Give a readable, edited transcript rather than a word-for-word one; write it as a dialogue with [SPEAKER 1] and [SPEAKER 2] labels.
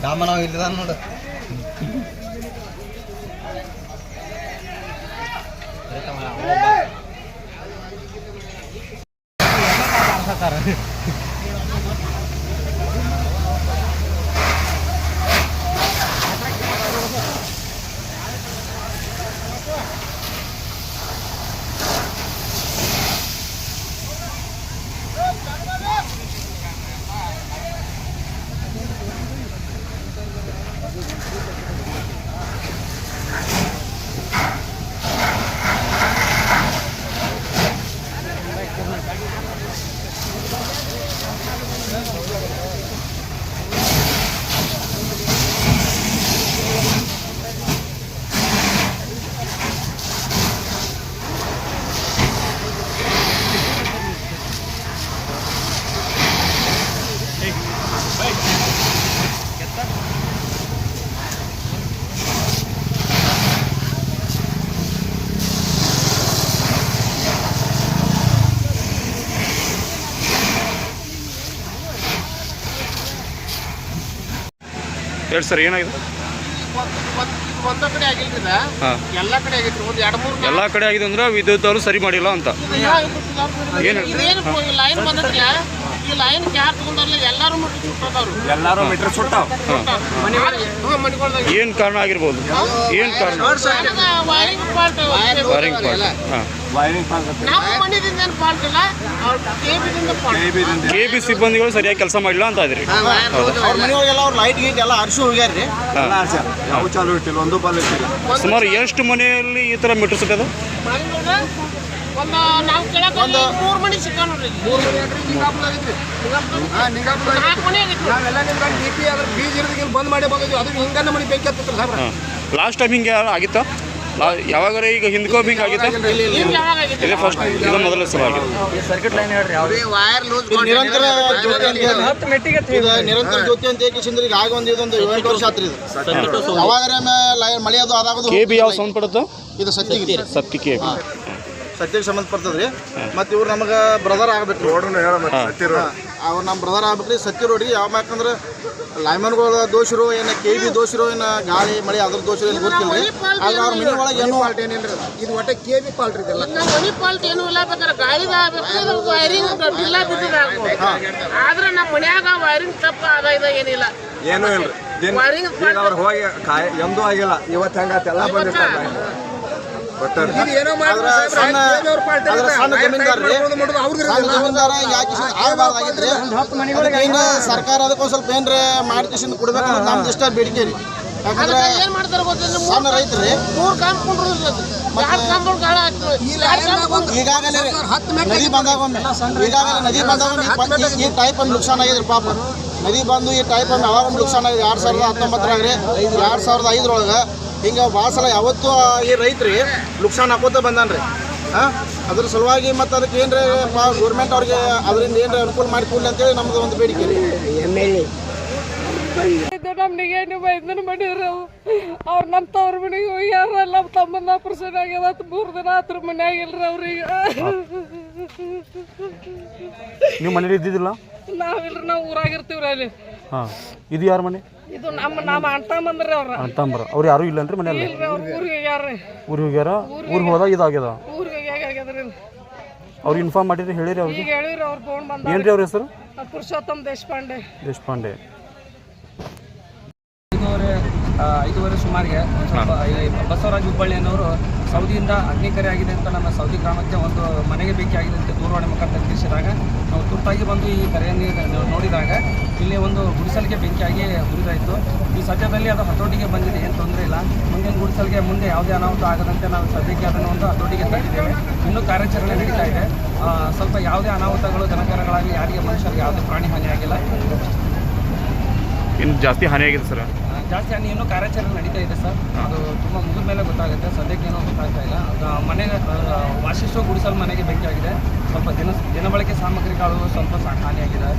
[SPEAKER 1] ಡಾಮನ ಇಲ್ಲದ ನೋಡು
[SPEAKER 2] ಹೇಳಿ ಸರ್, ಏನಾಗಿದೆ?
[SPEAKER 3] ಒಂದ ಕಡೆ ಆಗಿಲ್ರಿ, ಎಲ್ಲ ಕಡೆ ಆಗೈತ್ರಿ. ಒಂದು 2-3
[SPEAKER 2] ಎಲ್ಲ ಕಡೆ ಆಗಿದೆ ಅಂದ್ರೆ ವಿದ್ಯುತ್ ಅವರು ಸರಿ ಮಾಡಿಲ್ಲ ಅಂತ.
[SPEAKER 3] ಏನು ಲೈನ್ ಬಂದದ್ರಲ್ಲ, ಈ ಲೈನ್ ಕ್ಯಾರ್ ತಗೊಂಡ್ರಲ್ಲ, ಎಲ್ಲಾರು ಮೀಟರ್ ಸುಟ್ಟದವ್ರು,
[SPEAKER 2] ಏನು ಕಾರಣ ಆಗಿರ್ಬೋದು? ಏನು ಕಾರಣ?
[SPEAKER 3] Wiring fault. ನಮ್ಮ ಮನೆಯಿಂದ ಏನು ಫಾಲ್ಟ್ ಇಲ್ಲ,
[SPEAKER 2] ಕೆಬಿ ಸಿಬ್ಬಂದಿಗಳು ಸರಿಯಾಗಿ ಕೆಲಸ ಮಾಡಿಲ್ಲ ಅಂತ ಇದ್ರಿ.
[SPEAKER 1] ಅವ್ರ ಮನೆಯೊಳಗೆಲ್ಲ ಅವ್ರ ಲೈಟ್ ಗೀಟ್ ಎಲ್ಲ ಅರ್ಶು ಹೋಗ್ಯಾರ್ರಿ. ನಾವು ಚಾಲು ಇಟ್ಟಿಲ್ಲ, ಒಂದು ಪಾಲು ಇಟ್ಟಿಲ್ಲ.
[SPEAKER 2] ಸುಮಾರು ಎಷ್ಟು ಮನೆಯಲ್ಲಿ ಈ ಥರ ಮೀಟರ್ ಸುಟ್ಟದ?
[SPEAKER 3] ಒಂದು ನಾವು ಕೆಳಗೆ 3 ಮನೆ ಸಿಕ್ಕ ನೋಡ್ರಿ. 4 ಮನೆ
[SPEAKER 1] ಬೀಜ ಇರೋದಕ್ಕೆ ಬಂದ್ ಮಾಡಿ ಬಂದಿದ್ವಿ. ಅದು ಹಿಂಗನ್ನ ಮನೆ ಬೇಕು ಅಂತ ಸಾಹೇಬ್ರ.
[SPEAKER 2] ಲಾಸ್ಟ್ ಟೈಮ್ ಹಿಂಗೆ ಆಗಿತ್ತಾ? ಯಾವಾಗಾರ ಈಗ ಹಿಂದ್ಕೋ ಹಿಂಗೆ ಆಗಿತ್ತಾ? ಇದೇ ಫಸ್ಟ್, ಇದು ಮೊದಲ ಸಲ ಆಗಿದೆ.
[SPEAKER 1] ಸರ್ಕ್ಯೂಟ್ ಲೈನ್ ಹೇಳ್ರಿ, ವೈರ್ ಲೂಸ್ ನಿರಂತರ ಜ್ಯೋತಿ ಅಂತ ನಿರಂತರ ಜ್ಯೋತಿ ಅಂತ ಏಕೆಂದ್ರೆ ಈಗ ಆಗ ಒಂದು ಇದೊಂದು 8 ವರ್ಷ ಆತ್ರಿ. ಇದು ಯಾವಾಗಾರ ಲೈನ್ ಮಳೆ ಅದು ಆದಾಗದು.
[SPEAKER 2] ಕೆಬಿ ಯಾವ ಸೌಂಡ್ ಪಡುತ್ತೋ?
[SPEAKER 1] ಇದು ಸತ್ಯ
[SPEAKER 2] ಕೆಬಿ
[SPEAKER 1] ಸತ್ಯಕ್ಕೆ ಸಂಬಂಧಪಡ್ತದ್ರಿ. ಮತ್ತು ಇವ್ರು ನಮಗೆ ಬ್ರದರ್ ಆಗ್ಬೇಕು. ಅವ್ರು ನಮ್ಮ ಬ್ರದರ್ ಆಗ್ಬೇಕ್ರಿ. ಸತ್ಯ ರೋಡ್ರಿ ಯಾವ ಯಾಕಂದ್ರೆ ಲೈಮನ್ಗಳ ದೋಷರು ಏನು ಕೆಬಿ ದೋಷರು ಏನು ಗಾಳಿ ಮಳೆ ಅದ್ರ ದೋಷರು ಏನು ಗೊತ್ತಿಲ್ಲ ರೀ. ಆದ್ರೆ ಅವ್ರ ಮನೆ ಒಳಗೆ ಏನು ಫಾಲ್ಟ್ ಏನಿಲ್ಲ. ಇದು ಒಟ್ಟೆ ಕೆಬಿ ಫಾಲ್ಟ್ ರೀ. ಇದೆಲ್ಲ
[SPEAKER 3] ಮನಿ ಫಾಲ್ಟ್ ಏನು ಇಲ್ಲ, ಬೇಕಾದ್ರೆ ಗಾಳಿದ ವೈರಿಂಗ್ ಇಲ್ಲ ಬಿದ್ದಿದ. ಆದ್ರೆ ನಮ್ಮ ಮನ್ಯಾಗ ವೈರಿಂಗ್ ತಪ್ಪ ಅದ ಇದ ಏನಿಲ್ಲ,
[SPEAKER 4] ಏನೂ ಇಲ್ರಿ. ವೈರಿಂಗ್ ಅವ್ರು ಹೋಗಿ ಎಂದೂ ಆಗಿಲ್ಲ. ಇವತ್ತು ಹಂಗತ್ತೆಲ್ಲ ಬಂದಿರ್ತಾರೆ.
[SPEAKER 1] ಸಣ್ಣ ಜಮೀನ್ದಾರ ಯಾಕೆ ಆಗಬಾರ್ದಾಗಿದ್ರಿ. ಸರ್ಕಾರ ಅದಕ್ಕೊಂದು ಸ್ವಲ್ಪ ಏನ್ರೆ ಮಾಡ್ಕಿಸಿಂದ ಕೊಡ್ಬೇಕಂದ್ರೆ ನಮ್ದು ಇಷ್ಟ ಬೇಡಿಕೆ ರೀ. ಯಾಕಂದ್ರೆ
[SPEAKER 3] ಏನ್ ಮಾಡ್ತಾರೆ ಗೊತ್ತಿಲ್ಲ,
[SPEAKER 1] ಸಣ್ಣ ರೈತರಿ
[SPEAKER 3] 3 ಕಾಂಪೌಂಡ್
[SPEAKER 1] ಈಗಾಗಲೇ ನದಿ ಬಂದಾಗೊಮ್ಮೆ ಈ ಟೈಪ್ ಒಂದು ನುಕ್ಸಾನ್ ಆಗಿದ್ರಿ. ಪಾಪ ನದಿ ಬಂದು ಈ ಟೈಪ್ ಒಂದು ಅವಾಗ ನುಕ್ಸಾನ್ ಆಗಿದೆ 2019 2005 ಹಿಂಗೆ ಭಾಳ ಸಲ ಯಾವತ್ತೂ ಈ ರೈತರಿ ನುಕ್ಸಾನ್ ಹಾಕೋತ ಬಂದಾನ್ರಿ. ಅದ್ರ ಸಲುವಾಗಿ ಮತ್ತು ಅದಕ್ಕೆ ಏನ್ರಿ ಗೌರ್ಮೆಂಟ್ ಅವ್ರಿಗೆ ಅದರಿಂದ ಏನ್ರಿ ಅನುಕೂಲ ಮಾಡಿಕೊಡ್ಲಿ ಅಂತೇಳಿ ನಮ್ದು ಒಂದು ಬೇಡಿಕೆ ರೀ.
[SPEAKER 5] ನಮ್ನಿಗೇನು ಬೈದನ ಮಾಡಿದ್ರು ಅವ್ರು. ನಮ್ಮ ತವ್ರ ಮನೆಗೆ ಹೋಗ್ಯಾರ. ನಮ್ಮ ತಮ್ಮನ ಆಪರೇಷನ್ ಆಗ್ಯದ. 3 ದಿನ ಹತ್ರ ಮನ್ಯಾಗಿಲ್ರಿ ಅವ್ರಿಗೆ.
[SPEAKER 2] ನೀವು ಮನೇಲಿ ಇದ್ದಿದ್ದಿಲ್ಲ?
[SPEAKER 5] ನಾವಿಲ್ರಿ, ನಾವು ಊರಾಗಿರ್ತೀವ್ರಿ ಅಲ್ಲಿ.
[SPEAKER 2] ಇದು ಯಾರ ಮನೆ?
[SPEAKER 5] ಇದು ನಮ್ಮ ಅಂತಂಬಂದ್ರಿ ಅವ್ರ
[SPEAKER 2] ಅಂತಂಬ್ರ ಅವ್ರು ಯಾರು ಇಲ್ಲನ್ರಿ ಮನೆಯಲ್ಲಿ?
[SPEAKER 5] ಇಲ್ರಿ ಅವ್ರ ಊರಿಗೆ ಹೋಗ್ಯಾರ್ರಿ.
[SPEAKER 2] ಊರಿಗೆ ಹೋಗ್ಯಾರ? ಊರಿಗೆ ಹೋದಾಗ ಇದಾಗ್ಯದ?
[SPEAKER 5] ಊರಿಗೆ ಆಗ್ಯದ್ರಿ.
[SPEAKER 2] ಅವ್ರು ಇನ್ಫಾರ್ಮ್ ಮಾಡಿರಿ ಹೇಳಿರಿ ಅವ್ರಿಗೆ?
[SPEAKER 5] ಈಗ ಹೇಳಿರಿ ಅವ್ರು ಫೋನ್ ಬಂದ.
[SPEAKER 2] ಏನ್ರಿ ಅವ್ರ ಹೆಸರು?
[SPEAKER 5] ಪುರುಷೋತ್ತಮ್ ದೇಶಪಾಂಡೆ.
[SPEAKER 2] ದೇಶಪಾಂಡೆ.
[SPEAKER 6] 5:30 ಸುಮಾರಿಗೆ ಸ್ವಲ್ಪ ಬಸವರಾಜ್ ಹುಬ್ಬಳ್ಳಿ ಅನ್ನೋರು ಸೌದಿಯಿಂದ ಅಗ್ನಿಕರೆ ಆಗಿದೆ ಅಂತ ನಮ್ಮ ಸೌದಿ ಗ್ರಾಮಕ್ಕೆ ಒಂದು ಮನೆಗೆ ಬೆಂಕಿ ಆಗಿದೆ ಅಂತ ದೂರವಾಣಿ ಮುಖಾಂತರ ತಿಳಿಸಿದಾಗ ನಾವು ತುರ್ತಾಗಿ ಬಂದು ಈ ಕರೆಯನ್ನು ನೋಡಿದಾಗ ಇಲ್ಲಿ ಒಂದು ಗುಡಿಸಲಿಗೆ ಬೆಂಕಿಯಾಗಿ ಉರಿದಾಯಿತು. ಈ ಸದ್ಯದಲ್ಲಿ ಅದು ಹತೋಟಿಗೆ ಬಂದಿದೆ, ಏನು ತೊಂದರೆ ಇಲ್ಲ. ಮುಂದಿನ ಗುಡಿಸಲಿಗೆ ಮುಂದೆ ಯಾವುದೇ ಅನಾಹುತ ಆಗದಂತೆ ನಾವು ಸದ್ಯಕ್ಕೆ ಅದನ್ನು ಒಂದು ಹತೋಟಿಗೆ ತಂದಿದ್ದೇವೆ. ಇನ್ನೂ ಕಾರ್ಯಾಚರಣೆ ನಡೀತಾ ಇದೆ. ಸ್ವಲ್ಪ ಯಾವುದೇ ಅನಾಹುತಗಳು ಜನಕರಗಳಾಗಿ ಯಾರಿಗೆ ಮನುಷ್ಯರಿಗೆ ಯಾವುದೇ ಪ್ರಾಣಿ ಹಾನಿ ಆಗಿಲ್ಲ.
[SPEAKER 2] ಇನ್ನು ಜಾಸ್ತಿ ಹಾನಿ ಆಗಿದೆ ಸರ್?
[SPEAKER 6] ಜಾಸ್ತಿ ಹಾನಿ ಇನ್ನೂ ಕಾರ್ಯಾಚರಣೆ ನಡೀತಾ ಇದೆ ಸರ್. ಅದು ತುಂಬ ಮುಗಿದ ಮೇಲೆ ಗೊತ್ತಾಗುತ್ತೆ. ಸದ್ಯಕ್ಕೆ ಏನೋ ಗೊತ್ತಾಗ್ತಾ ಇಲ್ಲ. ಮನೆಗೆ ವಾಸಿಸುವ ಗುಡಿಸಲು ಮನೆಗೆ ಬೆಂಕಿ ಆಗಿದೆ. ಸ್ವಲ್ಪ ದಿನಬಳಕೆ ಸಾಮಗ್ರಿಗಳು ಸ್ವಲ್ಪ ಹಾನಿಯಾಗಿದೆ.